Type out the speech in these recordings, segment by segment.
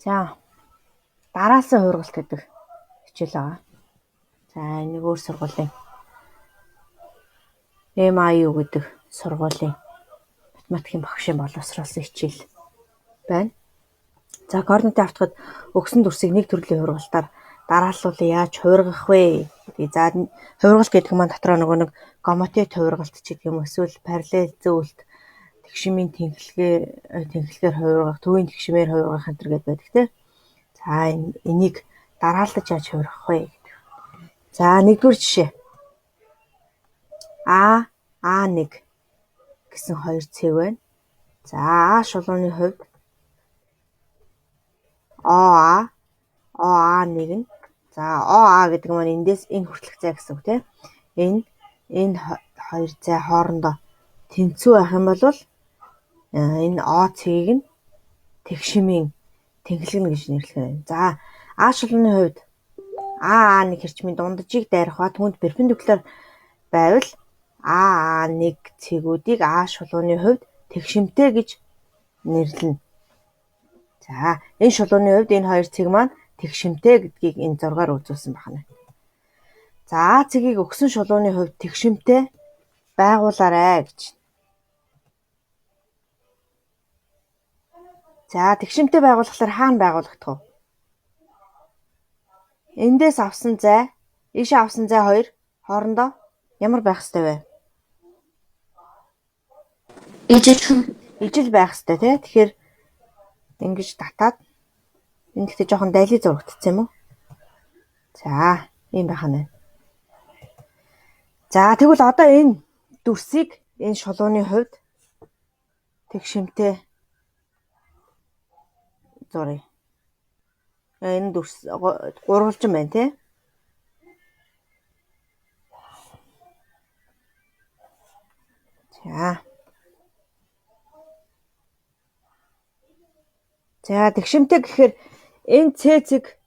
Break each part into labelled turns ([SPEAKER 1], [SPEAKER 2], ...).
[SPEAKER 1] За. Дараалсан хуургалт гэдэг хичээл байгаа. За энийг өөр сургуулийн MIU гэдэг сургуулийн математикийн багшийн боловсруулсан хичээл байна. За координатын автахад өгсөн дүрсийг нэг төрлийн хуургалтаар дарааллуулан яаж хуургах вэ гэдэг. За хуургалт гэдэг маань дотроо нөгөө нэг гомотет хуургалт ч гэдэг юм эсвэл параллел зөвлөлт тэгшмийн тэнхлэгээр хуургах, төвийн тэгшмээр хуургах энэ төр гэдэг байдаг тийм. За энийг дараалдаж яаж хуургах вэ гэдэг. За нэгдүгээр жишээ. А1 гэсэн хоёр цэг байна. За А шулууны хувьд ОА1 нь за ОА гэдэг маань эндээс энэ хүртэлх зай гэсэн үг тийм. Энэ хоёр зай хоорондоо тэнцүү байх юм бол энэ О цэгийг нь тэгшмийн тэнхлэгнэ гэж нэрлэх юм. За А шулууны хувьд А1 хэрчмийн дунджийг дайрах ба түүнд перпендикуляр байвал А1 цэгүүдийг А шулууны хувьд тэгшмтэй гэж нэрлэнэ. За энэ шулууны хувьд энэ хоёр цэг маань тэгшмтэй гэдгийг энэ зургаар үзүүлсэн байна. За А цэгийг өгсөн шулууны хувьд тэгшмтэй байгуулаарай гэж. За тэгшмтэй байгуулахлаар хаана байгуулагдах вэ? Эндээс авсан зай, ийшээ авсан зай хоёр хоорондоо ямар байх ёстой вэ? Ижил байх ёстой тий. Тэгэхээр ингэж татаад энэ гэхдээ жоохон дайли зурагдсан юм уу? За ийм байх нь. За тэгвэл одоо энэ дүрсийг энэ шулууны хувьд тэгшмтэй зуръя. Энэ дүрс гурвалжин байна тий. За тэгшмтэй гэхээр энэ цэг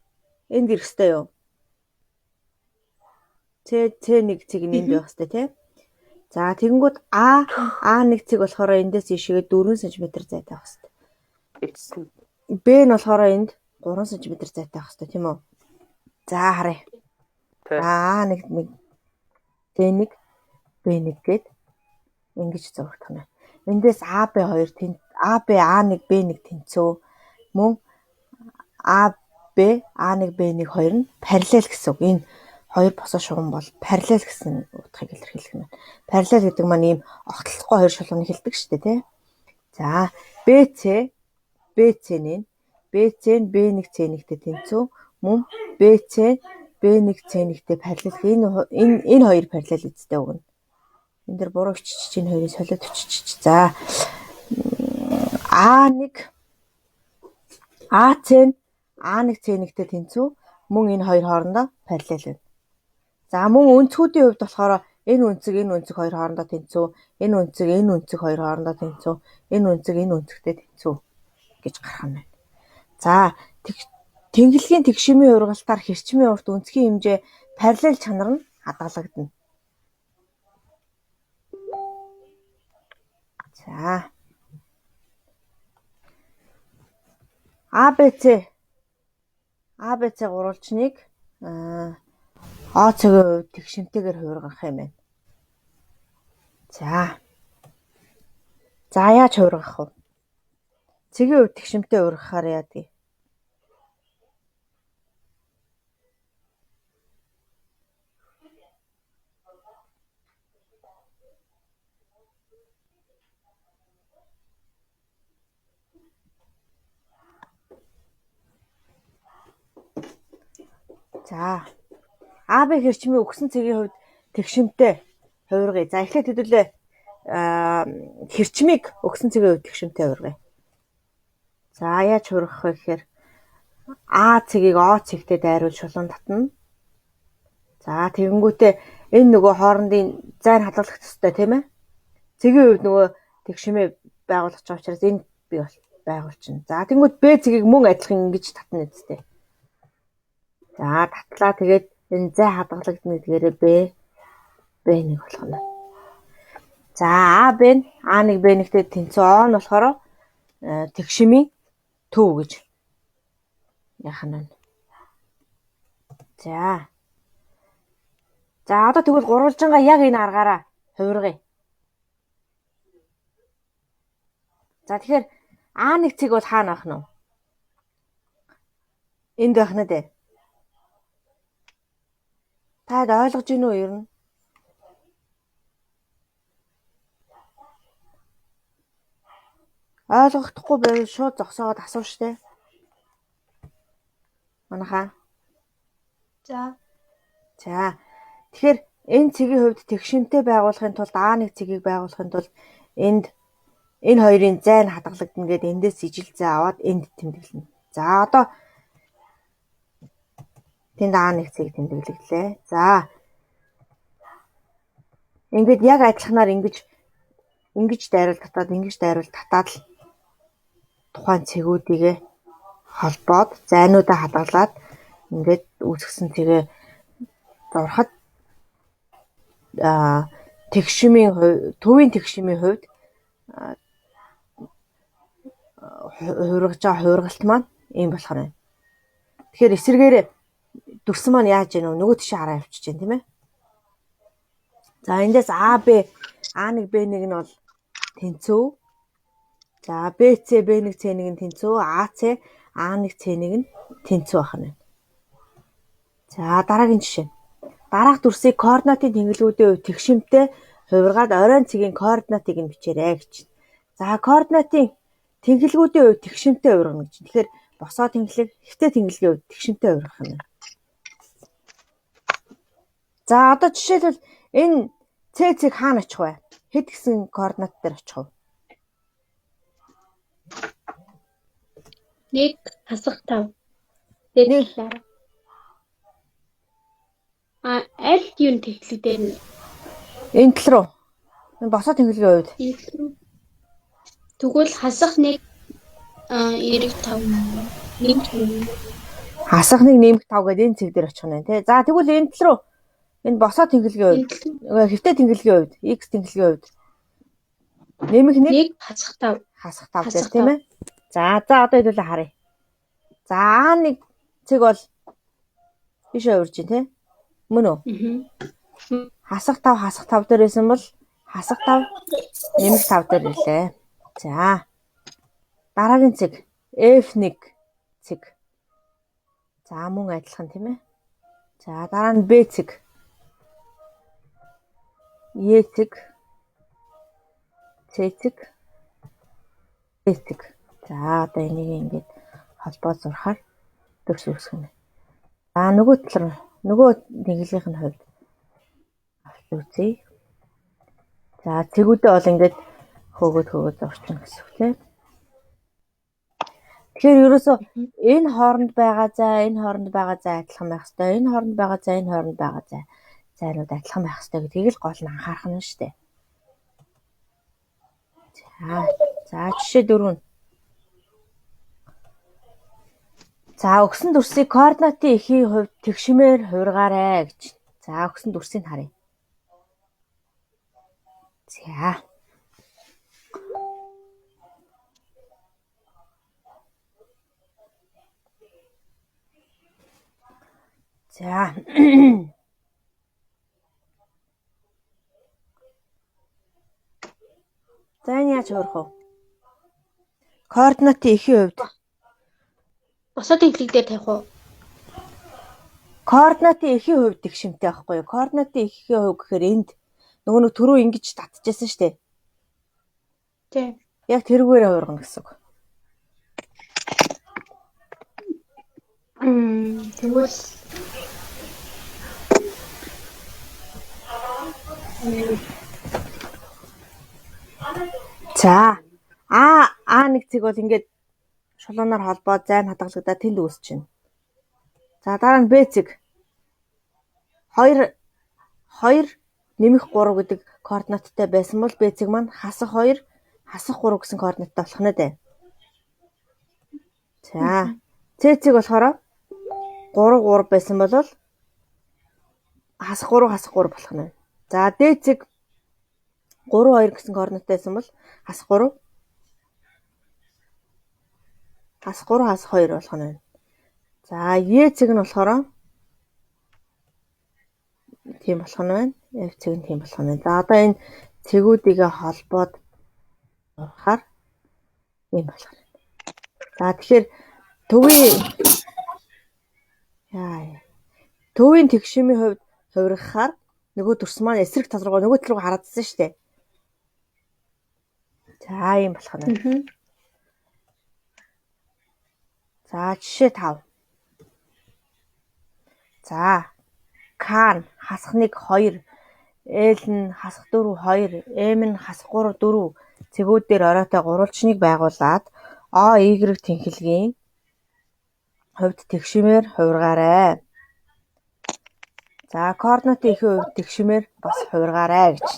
[SPEAKER 1] энд ирэх ёстой юу? C1 цэг энд байх ёстой тий. За тэгэнгүүт А1 цэг болохоор эндээс ийшээ 4 см зайтай байх ёстой. Б нь болохоор энд 3 см зайтай байх ёстой тийм үү? За харъя. А1 C1 B1 гээд ингэж зурагдах нь. Эндээс AB A1 B1 тэнцүү мөн AB A1 B1 хоёр нь параллел гэсэн үг. Энэ хоёр босоо шугам бол параллел гэсэн утгыг илэрхийлэх юм. Параллел гэдэг маань ийм огтлохгүй хоёр шулууныг хэлдэг шүү дээ тий. За BC нь B1 C1-тэй тэнцүү мөн BC B1 C1-тэй параллел. Энэ хоёр параллел эзтэй үг нь. Энд дэр буруу өччих чинь хоёрын солиод өччих. За A1 AC нь A1 C1-тэй тэнцүү мөн энэ хоёр хоорондоо параллел байна. За мөн өнцгүүдийн хувьд болохоор энэ өнцөг хоёр хоорондоо тэнцүү, энэ өнцөг хоёр хоорондоо тэнцүү, энэ өнцөгтэй тэнцүү гэж гарах нь байна. За тэнхлэгийн тэгшмийн ургалтаар хэрчмийн урт өнцгийн хэмжээ параллел чанар нь хадгалагдана. За ABC гурвалжныг О цэгийн хувьд тэгшмтэйгээр хуургах юм байна. За яаж хуургах вэ? Цэгийн хувьд тэгшмтэй хуургахаар яадаг? За AB хэрчмийн өгсөн цэгийн хувьд тэгшмтэй хуургая. За эхлээд хэдүүлээ хэрчмийг өгсөн цэгийн хувьд тэгшмтэй хуургая. За яаж хуургах вэ гэхээр А цэгийг О цэгтэй дайруул шулуун татна. За тэгэнгүүтээ энэ нөгөө хоорондын зай нь хадгалах ёстой тийм ээ. Цэгийн хувьд нөгөө тэгшмээ байгуулах гэж учраас энэ би бол байгуулчихна. За тэгэнгүүт Б цэгийг мөн адилхан ингэж татна үстэй. За татлаа тэгээд энэ зай хадгалагдана гэдгээрээ B1 болох нь. За A1 B1-тэй тэнцүү O нь болохоор тэгшмийн төв гэж яах нь. За одоо тэгвэл гурвалжингаа яг энэ аргаараа хувиргая. За тэгэхээр A1 цэг бол хаана байх нь вэ? Энд байх нь дээ. Таад ойлгож гин үү ер нь? Ойлгохдохгүй байвал шууд зогсоогоод асууж штэ. Манайхаа. За. Тэгэхээр энэ цэгийн хувьд тэгшинтэй байгуулахын тулд A1 цэгийг байгуулахын тулд энэ хоёрын зай нь хадгалагдана гэдэг эндээс ижил зай аваад энд тэмдэглэнэ. За одоо тэнд A1 цэг тэмдэглэгдлээ. За. Ингээд яг адилханаар ингэж дайруул татаад л тухайн цэгүүдийг холбоод зайнуудаа хадгалаад ингээд үүсгэсэн тэгээ зурхад төвийн тэгшмийн хувьд хувиргаж байгаа хувиргалт маань ийм болохоор байна. Тэгэхээр эсэргээр дүрсэн маань яаж яана вэ? Нөгөө тийш хараа явчихж байна тийм ээ. За эндээс A1 B1 нь бол тэнцүү. За BC B1 C1 нь тэнцүү, AC A1 C1 нь тэнцүү байх нь. За дараагийн жишээ. Дараах дүрсийг координатын тэнгэлгүүдийн хувьд тэгшимтэй хувиргаад оройн цэгийн координатыг нь бичээрэй гэж. За координатын тэнгэлгүүдийн хувьд тэгшимтэй хувиргана гэж. Тэгэхээр босоо тэнглэг, хэвтэй тэнглэгийн хувьд тэгшимтэй хувиргах нь. За одоо жишээлбэл энэ C цэг хаана очих вэ? Хэд гэсэн координат дээр очих вэ?
[SPEAKER 2] 1 хасах 5. Дээр талаараа. Аль юу тэнглэгдээр нэ?
[SPEAKER 1] Энэ тал руу. Босоо тэнглэгийн хувьд.
[SPEAKER 2] Тэгвэл хасах 1 95 нэмэх.
[SPEAKER 1] Хасах 1 нэмэх 5 гэдэг энэ цэг дээр очих нь тий. За тэгвэл энэ тал руу энэ босоо тэнглэгийн хувьд, хэвтэй тэнглэгийн хувьд, x тэнглэгийн хувьд нэмэх 1
[SPEAKER 2] хасах 5.
[SPEAKER 1] Хасах 5 дээр тийм ээ. За одоо хэдүүлээ харъя. За A1 цэг бол биш өөрж чинь тий. Мөн үү? Хасах 5 дээр байсан бол хасах 5 нэмэх 5 дээр ирлээ. За дараагийн цэг F1 цэг. За мөн адилхан тийм ээ. За дараа нь B цэг. E цэг. C цэг. D цэг. За одоо энийг ингээд холбоо зурхаар дүрс үүсгэнэ. Нөгөө тал руу нөгөө тэнглэгийн хувьд авч үзье. За цэгүүдээ бол ингээд хөөгд зурчихна гэсэн үг тийм. Тэгэхээр ерөөсөө энэ хооронд байгаа зай адилхан байх ёстой. Энэ хооронд байгаа зай зайнууд адилхан байх ёстой гэдгийг л гол нь анхаарах нь шүү дээ. За жишээ 4. За өгсөн дүрсийг координатын эхийн хувьд тэгшмээр хувиргаарай гэж. За өгсөн дүрсийг харъя. За энэ яаж хувирах вэ? Координатын эхийн хувьд
[SPEAKER 2] босоо тэнглэг дээр тавих уу?
[SPEAKER 1] Координатын эхийн хувьд тэгшимтэй байхгүй юу? Координатын эхийн хувь гэхээр энд нөгөө түрүү ингэж татчихсан шүү дээ.
[SPEAKER 2] Тийм.
[SPEAKER 1] Яг тэрүүгээрээ хувиргана гэсэн үг.
[SPEAKER 2] Тэгвэл
[SPEAKER 1] За A1 цэг бол ингээд шулуунаар холбоод зай нь хадгалагдаад тэнд үүсчихнэ. За дараа нь B цэг 2 нэмэх 3 гэдэг координаттай байсан бол B цэг маань хасах 2 хасах 3 гэсэн координаттай болох нь дээ. За C цэг болохоор 3 3 байсан бол хасах 3 болох нь байна. За дээд цэг 3 2 гэсэн координат байсан бол хасах 3 хасах 2 болох нь байна. За е цэг нь болохоор тийм болох нь байна. F цэг нь тийм болох нь байна. За одоо энэ цэгүүдийг холбоод урахаар ийм болох нь. За тэгэхээр төвийн тэгшимийн хувьд хувиргахаар нөгөө төрс маань эсрэг тал руу нөгөө тал руу хараадсан шүү дээ. За ийм болох нь. За жишээ 5. За К нь хасах 1 2, L нь хасах 4 2, M нь хасах 3 4 цэгүүдээр оройтой гурвалжныг байгуулад O Y тэнхилгийн хувьд тэгшимээр хувиргаарай. За координатын эхийн хувьд тэгшимээр бас хувиргаарай гэж.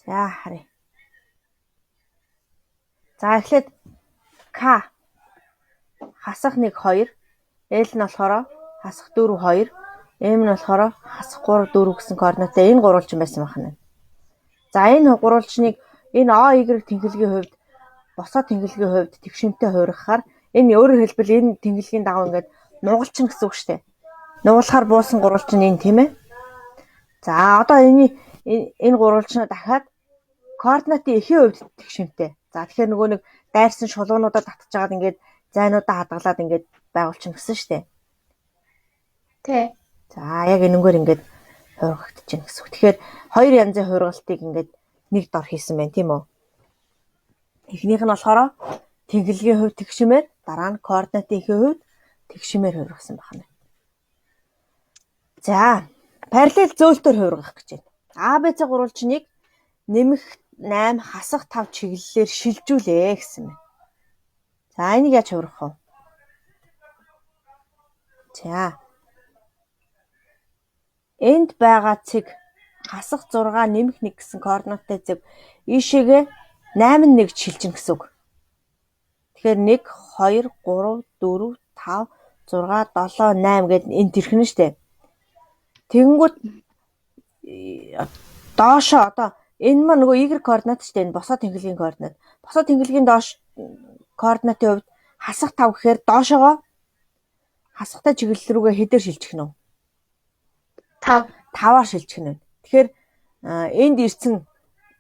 [SPEAKER 1] За харъя. За эхлээд К хасах 1 2, L нь болохоор хасах 4 2, M нь болохоор хасах 3 4 гэсэн координаттай энэ гурвалжин байсан байна. За энэ гурвалжныг энэ O Y тэнхилгийн хувьд босоо тэнхилгийн хувьд тэгшимтэй хувиргахаар энэ өөрөөр хэлбэл энэ тэнхилгийн дагав ингээд нугалчин гэсэн үг шүү дээ. Нугалахаар буусан гурвалжин энэ тийм ээ. За одоо энэ гурвалжнаа дахиад координатын эхийн хувьд тэгшимтэй. За тэгэхээр нөгөө нэг дайрсан шулуунуудаа татчихж агаад ингээд зайнуудаа хадгалаад ингээд байгуулчихна гэсэн шүү дээ.
[SPEAKER 2] Тий.
[SPEAKER 1] За яг энэгээр ингээд хувиргагдаж байна гэсэн үг. Тэгэхээр хоёр янзын хувиргалтыг ингээд нэг дор хийсэн байна тийм үү? Эхнийх нь болохоор тэнхилгийн хувьд тэгшимээр, дараа нь координатын эхийн хувьд тэгшимээр хувиргасан байна. За параллел зөөлтөөр хувиргах гэж байна. ABC гурвалжныг нэмэх 8 хасах 5 чиглэлээр шилжүүлээ гэсэн байна. За энийг яаж хувиргах вэ? За энд байгаа цэг хасах 6 нэмэх 1 гэсэн координаттай цэг ийшээгээ 8 1 шилжинэ гэсэн үг. Тэгэхээр 1 2 3 4 5 6 7 8 гэдэг энэ тэрхэн нь штэ. Тэгэнгүүт доошоо одоо энэ маа нөгөө y координат штэ, энэ босоо тэнхилгийн координат. Босоо тэнхилгийн доош координатын хувьд хасах 5 гэхээр доошоогоо хасахтай чиглэл рүүгээ хэдээр шилжих нь вэ? 5-аар шилжих нь. Тэгэхээр энд ирсэн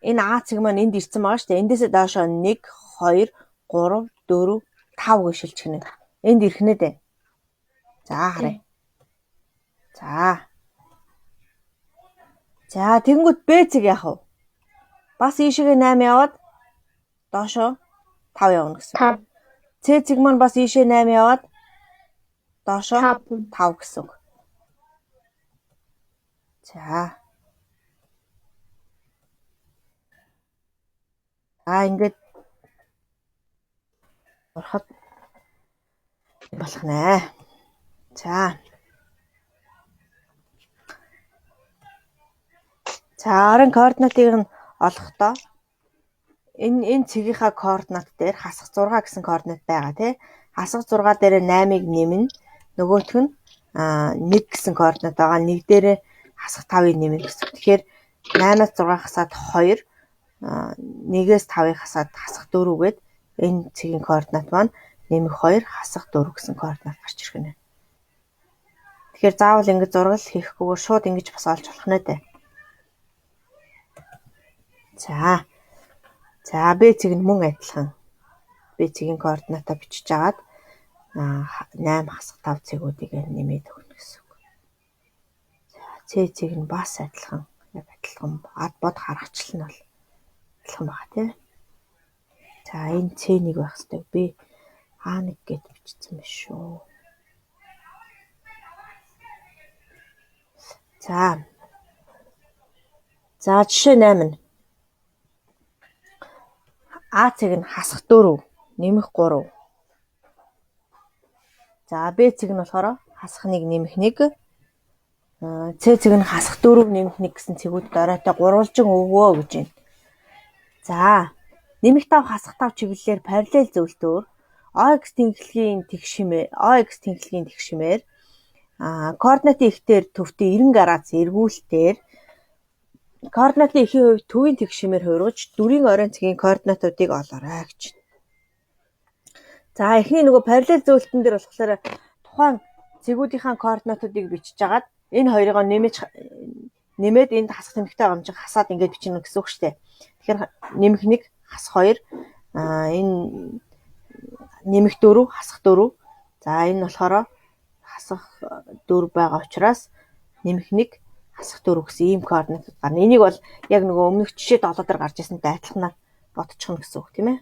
[SPEAKER 1] энэ А цэг маань энд ирсэн байгаа шүү дээ. Эндээсээ доошоо 1 2 3 4 5 гэж шилжих нь. Энд ирэх нэ дээ. За харъя. За тэгэнгүүт Б цэг яах вэ? Бас ийшээгээ 8 яваад доошоо 5 явна гэсэн. С цэг маань бас ийшээ 8 яваад доошоо 5 гэсэн үг. За ингээд ороход болох нэ. За арын координатыг нь олохдоо энэ цэгийнхаа координат дээр хасах 6 гэсэн координат байгаа тий. Хасах 6 дээр 8-ыг нэмнэ. Нөгөөх нь 1 гэсэн координат байгаа. Нэг дээр хасах 5-ыг нэмнэ гэсэн. Тэгэхээр 8-аас 6 хасаад 2, 1-ээс 5-ыг хасаад хасах 4 гээд энэ цэгийн координат маань нэмэх 2 хасах 4 гэсэн координат гарч ирэх нэ. Тэгэхээр заавал ингэж зургал хийхгүйгээр шууд ингэж бас олж болох нэ дээ. За Б цэг нь мөн адилхан. Б цэгийн координатаа бичиж агаад 8 хасах 5 цэгүүдийг нэмээд өгнө гэсэн үг. За С цэг нь бас адилхан. Яг адилхан. Ад бод харгачлал нь бол адилхан байгаа тийм. За энэ С1 байх хэрэгтэй. Б А1 гэд бичсэн байна шүү. За жишээ 8 нь А цэг нь хасах 4, нэмэх 3. За Б цэг нь болохоор хасах 1, нэмэх 1. С цэг нь хасах 4, нэмэх 1 гэсэн цэгүүдэд оройтой гурвалжин өгвөө гэж байна. За нэмэх 5 хасах 5 чиглэлээр параллел зөвлөлтөөр OX тэнхлэгийн тэгшмээр координатын ихтэй төвтэй 90 градус эргүүлэлтээр координатын эхийн хувьд төвийн тэгшмээр хувиргаж дүрийн оройн цагийн координатуудыг олоорой гэж. За эхний нөгөө параллел зөвлөлтөн дээр болохоор тухайн цэгүүдийнхаа координатуудыг бичиж агаад энэ хоёрыг нэмээд энд хасах тэмдэгтэй байгаа юм чинь хасаад ингэж бичнэ гэсэн үг шүү дээ. Тэгэхээр нэмэх 1 хасах 2 энэ нэмэх 4 хасах 4. За энэ болохоор хасах 4 байгаа учраас нэмэх 1 хасах 4 гэсэн ийм координат гарна. Энийг бол яг нөгөө өмнөх жишээ 7 дээр гарч ирсэнтэй адилханаар бодчихно гэсэн үг тийм ээ.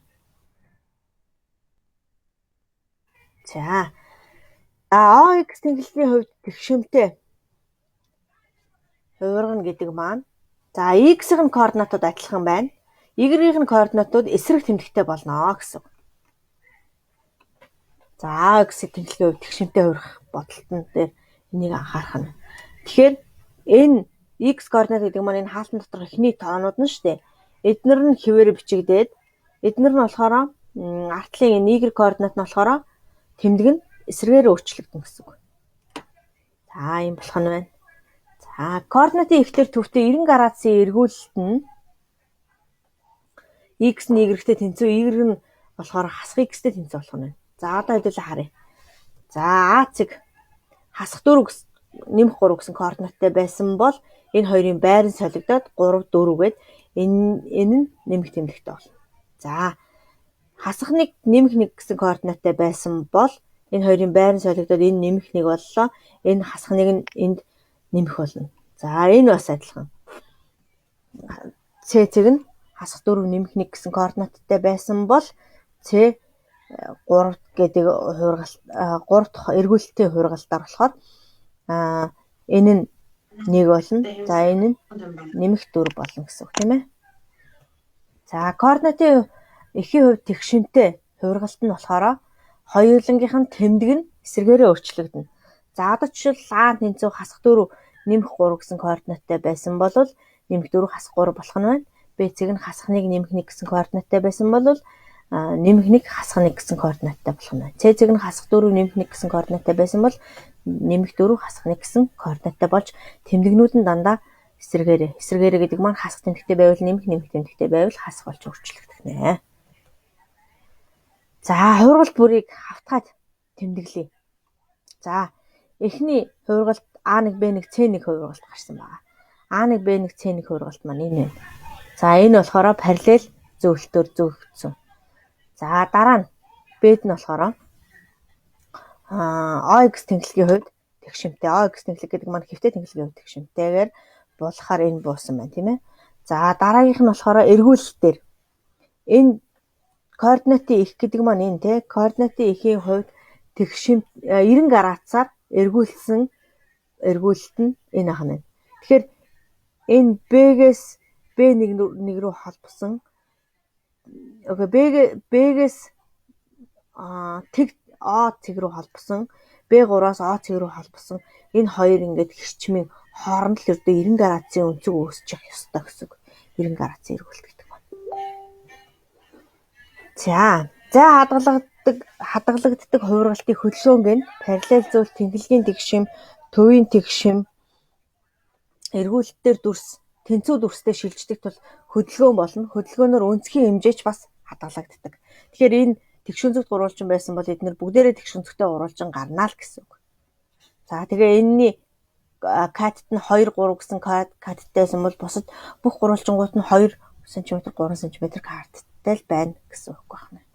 [SPEAKER 1] За OX тэнхлэгийн хувьд тэгшмтэй хувиргана гэдэг маань за X-ийн координатууд адилхан байна. Y-ийн координатууд эсрэг тэмдэгтэй болно гэсэн. За X-ийн тэнхлэгийн хувьд тэгшмтэй хувирах бодолтон дээр энийг анхаарах нь. Тэгэхээр энэ X координат гэдэг маань энэ хаалтан дотор эхний тоонууд нь шүү дээ. Эднэр нь хэвээр бичигдээд эднэр нь болохоор артлын энэ Y координат нь болохоор тэмдэг нь эсрэгээр өөрчлөгдөн гэсэн үг. За ийм болох нь байна. За координатын ихтэй төвтэй 90 градусын эргүүлэлт нь X нь Y-тэй тэнцүү, Y нь болохоор хасах X-тэй тэнцүү болох нь байна. За одоо хэдүүлээ харъя. За А цэг хасах 4 нэмэх 3 гэсэн координаттай байсан бол энэ хоёрын байран солигдоод 3 4 гээд энэ нь нэмэх тэмдэгтэй болно. За хасах 1 нэмэх 1 гэсэн координаттай байсан бол энэ хоёрын байран солигдоод энэ нэмэх 1 боллоо. Энэ хасах 1 нь энд нэмэх болно. За энэ бас адилхан. С цэг нь хасах 4 нэмэх 1 гэсэн координаттай байсан бол С 3 гэдэг хувиргалт 3 дахь эргүүлэлтийн хувиргалтаар болохоор энэ нь 1 болно. За энэ нь нэмэх 4 болно гэсэн үг тийм ээ. За координатын эхийн хувьд тэгшмтэй хувиргалт нь болохоор хоёулангийнх нь тэмдэг нь эсрэгээрээ өөрчлөгдөнө. За одоо жишээл А тэнцүү хасах 4 нэмэх 3 гэсэн координаттай байсан бол нэмэх 4 хасах 3 болох нь байна. Б цэг нь хасах 1 нэмэх 1 гэсэн координаттай байсан бол нэмэх 1 хасах 1 гэсэн координаттай болох нь байна. С цэг нь хасах 4 нэмэх 1 гэсэн координаттай байсан бол нэмэх 4 хасах 1 гэсэн координаттай болж тэмдэгнүүд нь дандаа эсрэгээрээ гэдэг маань хасах тэмдэгтэй байвал нэмэх тэмдэгтэй байвал хасах болж өөрчлөгдөх нэ. За хувиргалт бүрийг хавтгаад тэмдэглэе. За эхний хувиргалт А1 Б1 С1 хувиргалт гарсан байна. А1 Б1 С1 хувиргалт маань энэ байна. За энэ болохоор параллел зөвлөлтөөр зөвөгдсөн. За дараа нь Б-д нь болохоор OX тэнхлэгийн хувьд тэгшмтэй. OX тэнхлэг гэдэг маань хэвтэй тэнхлэгийн хувьд тэгшмтэйгээр болохоор энэ буусан байна тийм ээ. За дараагийнх нь болохоор эргүүлэлтээр энэ координатын их гэдэг маань энэ тий координатын эхийн хувьд тэгшим 90 градусаар эргүүлэлт нь энэ ах нь. Тэгэхээр энэ Б-гээс Б1 рүү холбосон Б-гээс тэг О цэг рүү холбосон Б3-аас О цэг рүү холбосон энэ хоёр ингээд хэрчмийн хооронд л ердөө 90 градусын өнцөг үүсчих ёстой гэсэн үг. 90 градусын эргүүлэлт гэдэг байна. За хадгалагддаг хувиргалтын хөдөлгөөнг нь параллел зөвлөлт тэнхлэгийн тэгшим, төвийн тэгшим эргүүлэлтээр тэнцүү дүрстэй шилждэг тул хөдөлгөөн болно. Хөдөлгөөнөөр өнцгийн хэмжээч бас хадгалагддаг. Тэгэхээр энэ тэгшүүнцэгт гурвалжин байсан бол эдгээр бүгдээрээ тэгшүүнцэгтээ гурвалжин гарнаа л гэсэн үг. За тэгээ энэний катт нь 2 3 гэсэн каттайсэн бол бусад бүх гурвалжингууд нь 2 см 3 см катттай л байна гэсэн үг байна.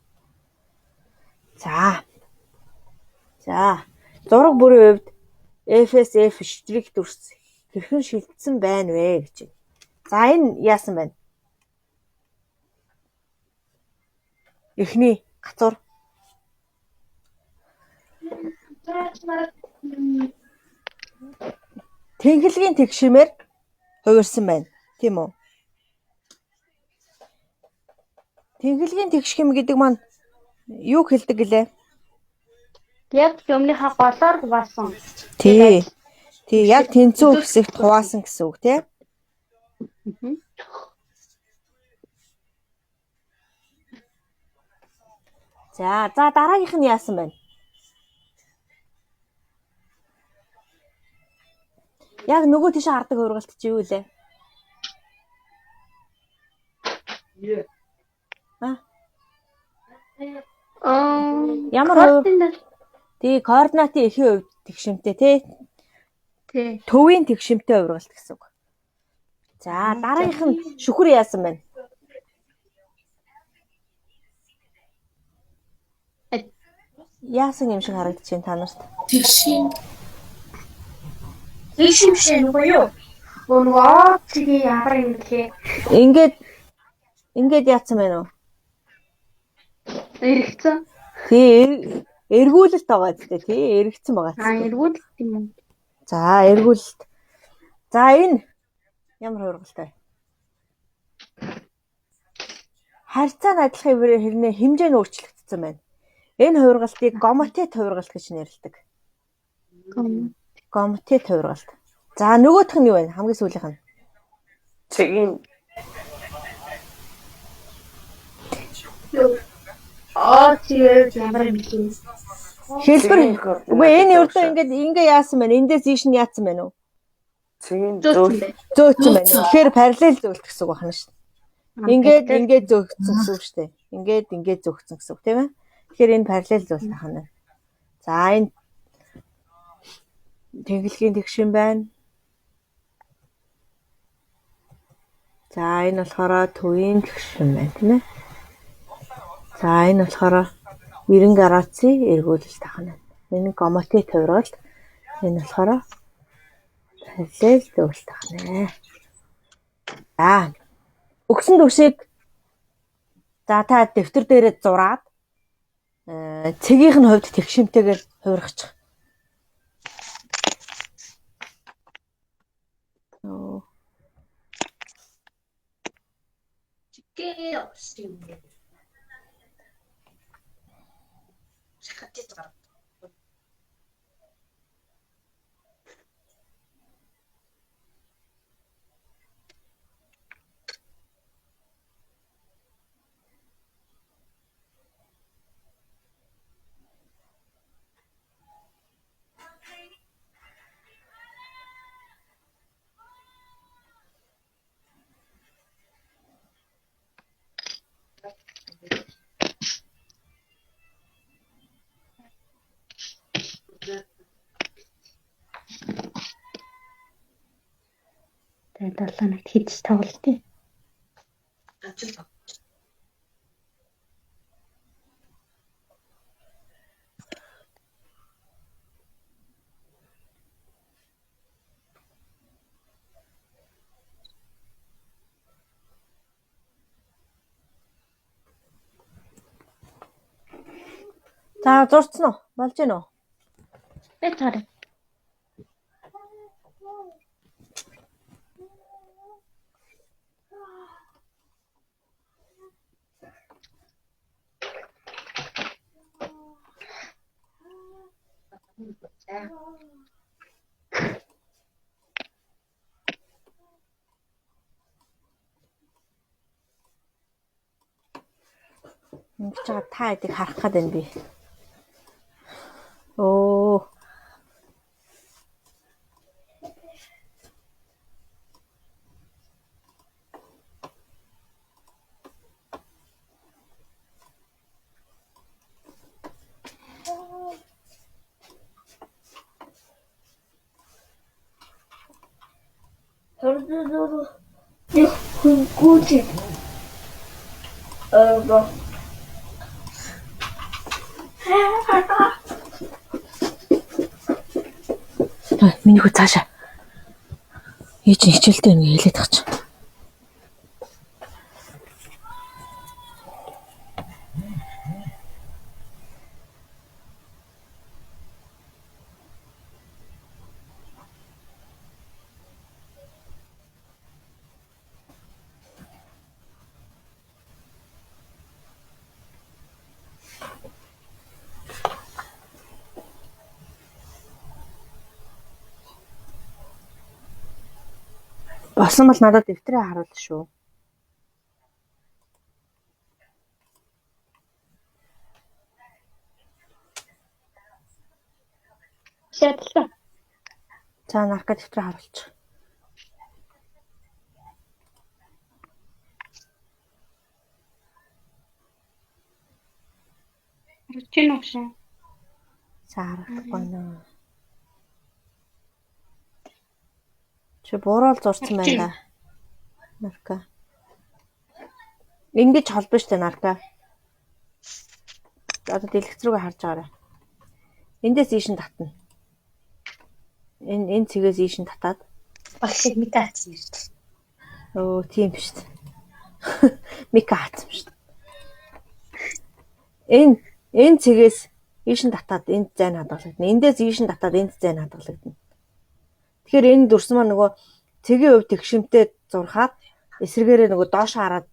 [SPEAKER 1] За зураг бүрийн хувьд FSF штрих дүрс хэрхэн шилжсэн байна вэ гэж байна. За энэ яасан байна? Эхний гацуур тэнхлэгийн тэгшмээр хувирсан байна. Тийм үү? Тэнхлэгийн тэгшим гэдэг маань юу хэлдэг гэлээ?
[SPEAKER 2] Яг өмнөхөө голоор хуваасан.
[SPEAKER 1] Тий, яг тэнцүү хэсэгт хуваасан гэсэн үг тий. За дараагийнх нь яасан байна? Яг нөгөө тийш хардаг хувиргалт чи юу вэ? Ямар хувир? Тий, координатын эхийн хувьд тэгшимтэй тий. Төвийн тэгшимтэй хувиргалт гэсэн үг. За дараагийнх нь шүхэр яасан байна? Яасан юм шиг харагдаж байна та нарт?
[SPEAKER 2] Тэгшин шин үгүй юу? Нөгөө тэгээ ямар юм бэ?
[SPEAKER 1] Ингээд яатсан байна уу?
[SPEAKER 2] Эргэцэн.
[SPEAKER 1] Тий, эргүүлэлт байгаа гэдэг тий, эргэцэн байгаа.
[SPEAKER 2] Эргүүлэлт юм уу?
[SPEAKER 1] За, эргүүлэлт. За, энэ ямар хувиргалтай? Харьцааны адилхан хэрнээ хэмжээ нь өөрчлөгдсөн байна. Энэ хувиргалтыг гомотет хувиргалт гэж нэрлэдэг. Гомотет хувиргалт. За, нөгөөх нь юу вэ? Хамгийн сүүлийнх нь.
[SPEAKER 3] Цэгийн
[SPEAKER 2] тэгээд ямар юм бэ?
[SPEAKER 1] Хэлбэр. Үгүй энэ өрдөө ингээ яасан байна? Эндээс ийш нь яатсан байна уу?
[SPEAKER 3] цэгийн
[SPEAKER 1] Зөөцсөн байна. Тэгэхээр параллел зөөлт гэсэн үг байна шүү дээ. Ингээд зөөгцсөн гэсэн үг шүү дээ. Ингээд зөөгцсөн гэсэн үг тийм ээ. Тэгэхээр энэ параллел зөөлт ахна. За энэ тэнхлэгийн тэгшин байна. За энэ болохоор төвийн тэгшин байна тийм ээ. За энэ болохоор 90 градусын эргүүлэлт ахна. Энэ гомотет хувиргалт. Энэ болохоор параллел зөөлт ахна. За өгсөн төвшийг за та дэвтэр дээрээ зураад цэгийнх нь хувьд тэгшимтэйгээр хувиргачих.
[SPEAKER 2] Тэгээд 7 нагт хийдэж тоглолтын.
[SPEAKER 1] За зурцсан уу? Болж гэнэ үү?
[SPEAKER 2] Би цаарай.
[SPEAKER 1] Ингэж байгаа та эдийг харах гээд байна би. Оо. Миний хүү цаашаа. Ээж хичээлтэй нэг хэлээд тач. Болсон бол надад дэвтрээ харуул шүү.
[SPEAKER 2] Шатлаа.
[SPEAKER 1] За нарко дэвтрээ харуулчих.
[SPEAKER 2] Ручин уушаа.
[SPEAKER 1] За харахгүй нөө. Чи буурал зурсан байна да. Нарко. Ингэж холбоо штэ нарко. Одоо дэлгэц рүүгээ харж байгаарай. Эндээс ийш нь татна. Энэ цэгээс ийш нь татаад.
[SPEAKER 2] Багшиг мика хатсан юм шүү.
[SPEAKER 1] Өө тийм биш үү. Мика хатсан шүү. Энэ цэгээс ийш нь татаад энд зайн хадгалагдана. Эндээс ийш нь татаад энд зайн хадгалагдана. Тэгэхээр энэ дүрс маань нөгөө цэгийн хувь тэгшимтэй зурхаад эсрэгээрээ нөгөө доош хараад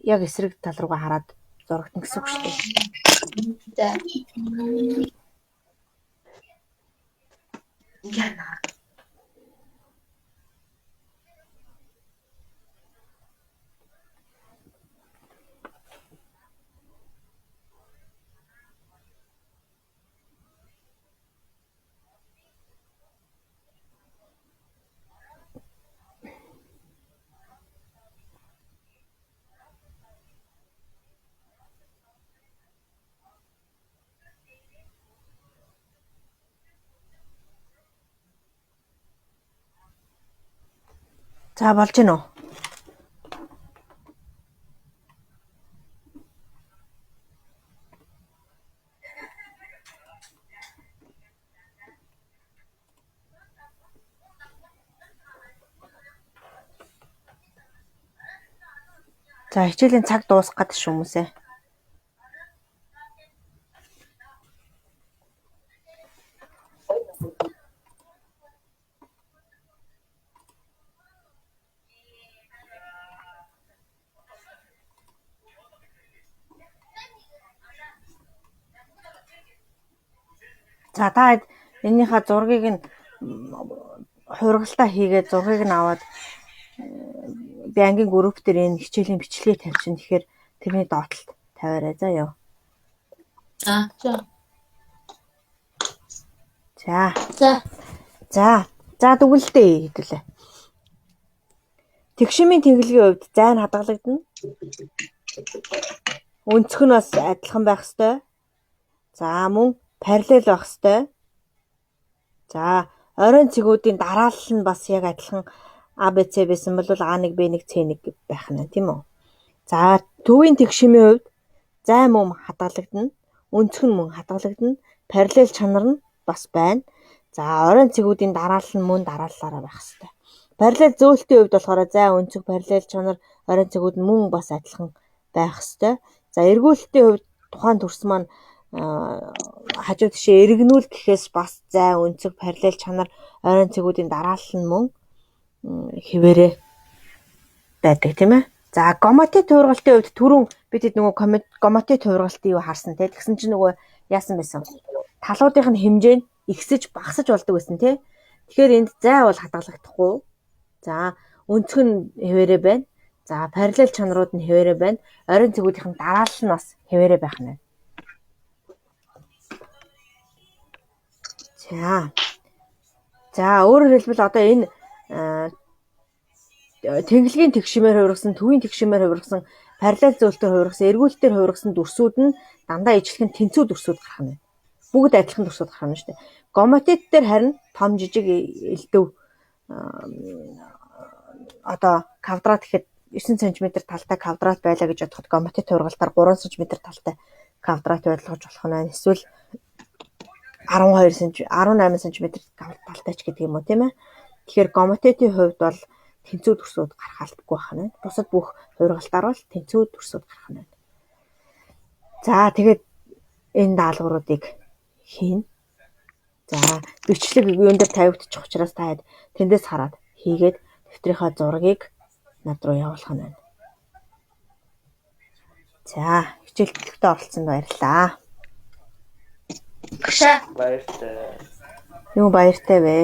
[SPEAKER 1] яг эсрэг тал руугаа хараад зурагдана гэсэн үг шүү дээ.
[SPEAKER 2] За.
[SPEAKER 1] За болж гинэ үү? За хичээлийн цаг дуусах гэдэг шүү хүмүүсээ. За та энэнийхээ зургийг нь хургалтаа хийгээд зургийг нь аваад би ангийн групп дээр энэ хичээлийн бичлэгийг тавьчихна. Тэгэхээр тэрний доотлолт тавиарай заа ёо.
[SPEAKER 2] За.
[SPEAKER 1] За дүгэлдээ хэдүүлээ. Тэгшимийн тэнглэгийн хувьд зайн хадгалагдана. Өнцөг нь бас адилхан байх ёстой. За мөн параллел байх ёстой. За оройн цэгүүдийн дараалал нь бас яг адилхан ABC байсан бол A1 B1 C1 байх нь тийм үү? За төвийн тэгшимийн хувьд зайн мөн хадгалагдана. Өнцөг нь мөн хадгалагдана. Параллел чанар нь бас байна. За оройн цэгүүдийн дараалал нь мөн дарааллаараа байх ёстой. Параллел зөөлтийн хувьд болохоор зайн өнцөг параллел чанар оройн цэгүүд нь мөн бас адилхан байх ёстой. За эргүүлэлтийн хувьд тухайн төрс маань хажуу тишээ эргэнүүл гэхээс бас зайн өнцөг параллел чанар оройн цэгүүдийн дараалал нь мөн хэвээрээ байдаг тийм ээ. За гомоти туургалтын хувьд түрүүн бид нөгөө гомоти туургалтын юу харсан те. Тэгсэн чинь нөгөө яасан байсан? Талуудынх нь хэмжээ нь ихсэж багасж болдог байсан те. Тэгэхээр энд зай бол хадгалагдахгүй. За өнцөг нь хэвээрээ байна. За параллел чанарууд нь хэвээрээ байна. Оройн цэгүүдийнх нь дараалал нь бас хэвээрээ байх нь. За өөрөөр хэлбэл одоо энэ тэнглэгийн тэгшимээр хувиргасан, төвийн тэгшимээр хувиргасан, параллел зөөлтөөр хувиргасан, эргүүлэлтээр хувиргасан дүрсүүд нь дандаа ижлэх нь тэнцүү дүрсүүд гарах нь. Бүгд адилхан дүрсүүд гарах нь шүү дээ. Гомотит дээр харин том жижиг элдв одоо квадрат гэхэд 9 см талтай квадрат байлаа гэж бодоход гомотит хувиргалтаар 3 см талтай квадрат ойлгож болох нь. Эсвэл 12 см 18 см талтай ч гэдэг юм уу тийм ээ. Тэгэхээр гомотитийн хувьд бол тэнцүү дүрсүүд гарах албагүй байх нь. Бусад бүх хувиргалтаар бол тэнцүү дүрсүүд гарах нь. За тэгээд энэ даалгавруудыг хийн. За бичлэг юун дээр тавигдчих учраас та тэндээс хараад хийгээд дэвтрийнхаа зургийг над руу явуулах нь байна. За хичээл хөтөлбөртөө оролцсонд баярлалаа.
[SPEAKER 3] Баяртай.
[SPEAKER 1] Юу баяртай вэ?